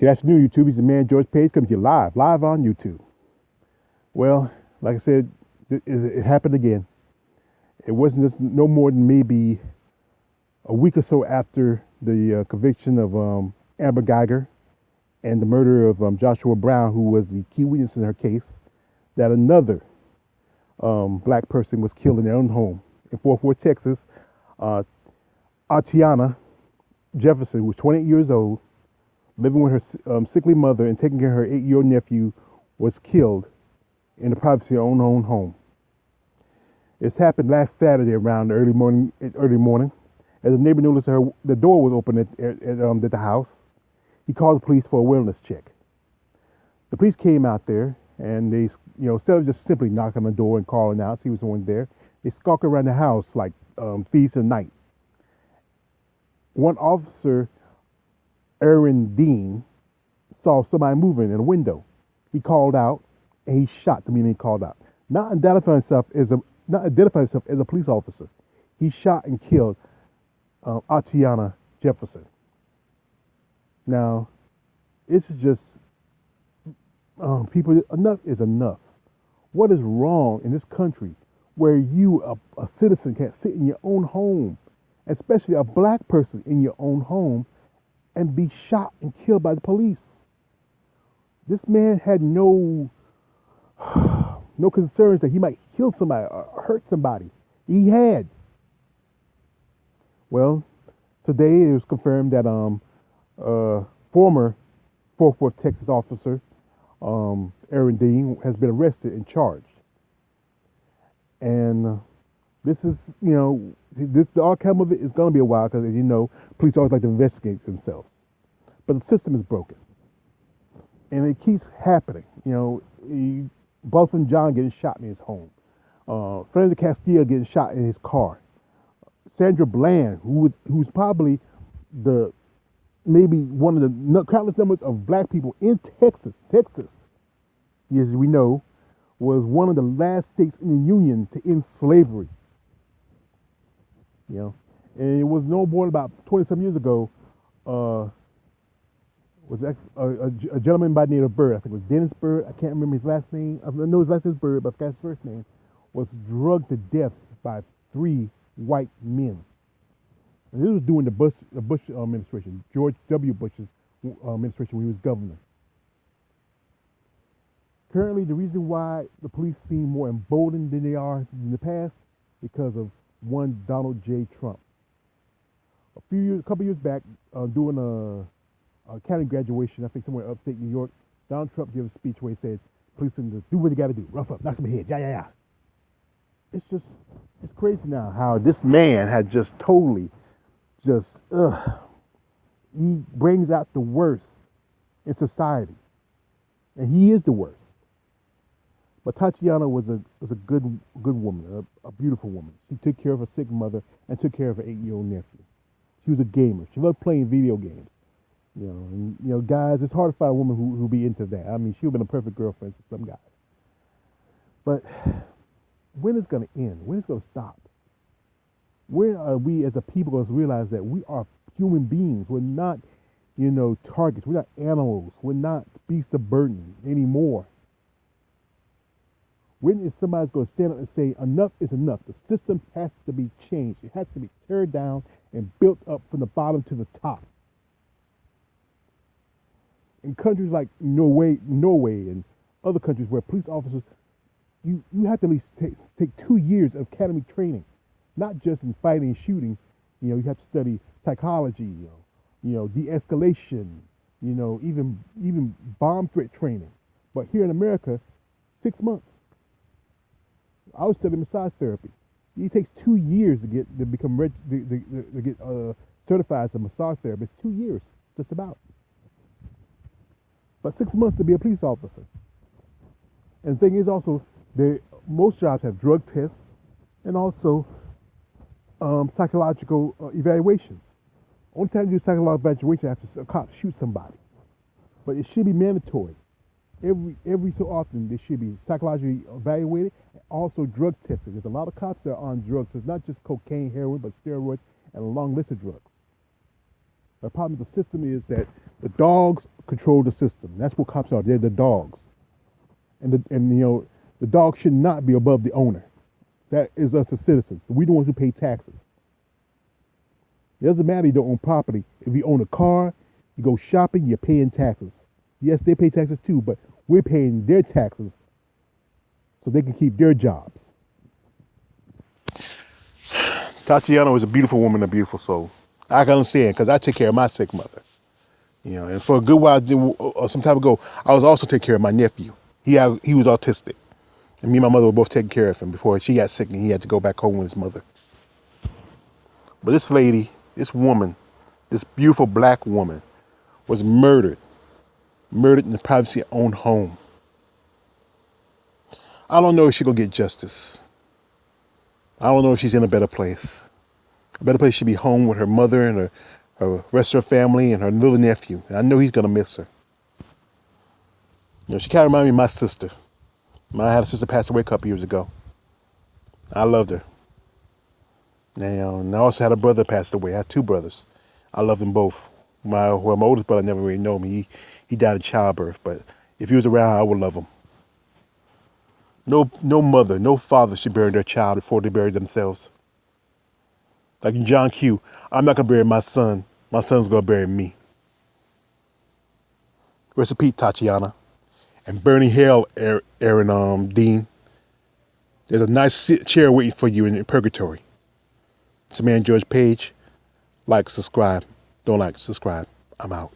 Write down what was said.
Good afternoon, YouTube. It's the man George Page coming to you live on YouTube. Well, like I said, it happened again. It wasn't just no more than maybe a week or so after the conviction of Amber Geiger and the murder of Joshua Brown, who was the key witness in her case, that another black person was killed in their own home in Fort Worth, Texas. Uh, Atatianna Jefferson, who was 28 years old, living with her sickly mother and taking care of her 8-year-old nephew, was killed in the privacy of her own home. This happened last Saturday around early morning. As a neighbor noticed the door was open at the house, he called the police for a wellness check. The police came out there and they, instead of just simply knocking on the door and calling out, see if someone there, they skulked around the house like thieves in the night. One officer, Aaron Dean, saw somebody moving in a window. He called out and he shot the man he called out. Not identifying himself as a police officer. He shot and killed Atatianna Jefferson. Now, it's just people. Enough is enough. What is wrong in this country where you, a citizen, can't sit in your own home, especially a black person in your own home, and be shot and killed by the police? This man had no concerns that he might kill somebody or hurt somebody. He had. Well, today it was confirmed that former Fort Worth, Texas officer Aaron Dean has been arrested and charged. And this is, the outcome of it is going to be a while because, as you know, police always like to investigate themselves. But the system is broken. And it keeps happening. Boston John getting shot in his home. Fernando Castillo getting shot in his car. Sandra Bland, who's probably maybe one of the countless numbers of black people in Texas, as we know, was one of the last states in the Union to end slavery. And it was no more than about 20-some years ago, was a gentleman by the name of Bird. I think it was Dennis Bird. I can't remember his last name. I know his last name is Bird, but I forgot his first name. Was drugged to death by 3 white men. And this was during the Bush administration, George W. Bush's administration when he was governor. Currently, the reason why the police seem more emboldened than they are in the past, because of one Donald J. Trump. A couple years back, doing a county graduation, I think somewhere upstate New York, Donald Trump gave a speech where he said, police need to do what they got to do, rough up, knock some heads, yeah. It's crazy now how this man had just totally, he brings out the worst in society. And he is the worst. But Tatiana was a good woman, a beautiful woman. She took care of her sick mother and took care of her 8-year-old nephew. She was a gamer. She loved playing video games. Guys, it's hard to find a woman who be into that. I mean, she would have been a perfect girlfriend to some guys. But when is it going to end? When is it going to stop? When are we as a people going to realize that we are human beings? We're not, targets. We're not animals. We're not beasts of burden anymore. When is somebody going to stand up and say, enough is enough? The system has to be changed. It has to be teared down and built up from the bottom to the top. In countries like Norway and other countries where police officers, you have to at least take 2 years of academy training, not just in fighting and shooting. You have to study psychology, de-escalation, even bomb threat training. But here in America, 6 months. I was studying massage therapy. It takes 2 years to become certified as a massage therapist. 2 years, just about. But 6 months to be a police officer. And the thing is also, most jobs have drug tests and also psychological evaluations. Only time you do psychological evaluation after a cop shoots somebody. But it should be mandatory. Every so often, they should be psychologically evaluated and also drug tested. There's a lot of cops that are on drugs. So it's not just cocaine, heroin, but steroids and a long list of drugs. The problem with the system is that the dogs control the system. That's what cops are. They're the dogs, and the dog should not be above the owner. That is us, the citizens. We the ones who pay taxes. It doesn't matter you don't own property. If you own a car, you go shopping, you're paying taxes. Yes, they pay taxes too, but we're paying their taxes so they can keep their jobs. Tatiana was a beautiful woman, a beautiful soul. I can understand because I take care of my sick mother. And for a good while, some time ago, I was also taking care of my nephew. He was autistic, and me and my mother were both taking care of him before she got sick and he had to go back home with his mother. But this lady, this woman, this beautiful black woman, was murdered in the privacy of her own home. I don't know if she's gonna get justice. I don't know if she's in a better place. A better place should be home with her mother and her rest of her family and her little nephew. And I know he's gonna miss her. She kind of reminded me of my sister. I had a sister passed away a couple years ago. I loved her. And I also had a brother passed away. I had two brothers. I love them both. My oldest brother never really knew me. He died of childbirth, but if he was around, I would love him. No mother, no father should bury their child before they bury themselves. Like in John Q, I'm not gonna bury my son. My son's gonna bury me. Rest in peace, Tatiana. And burning hell, Aaron Dean. There's a nice chair waiting for you in purgatory. It's a man, George Page. Like, subscribe. Don't like, subscribe. I'm out.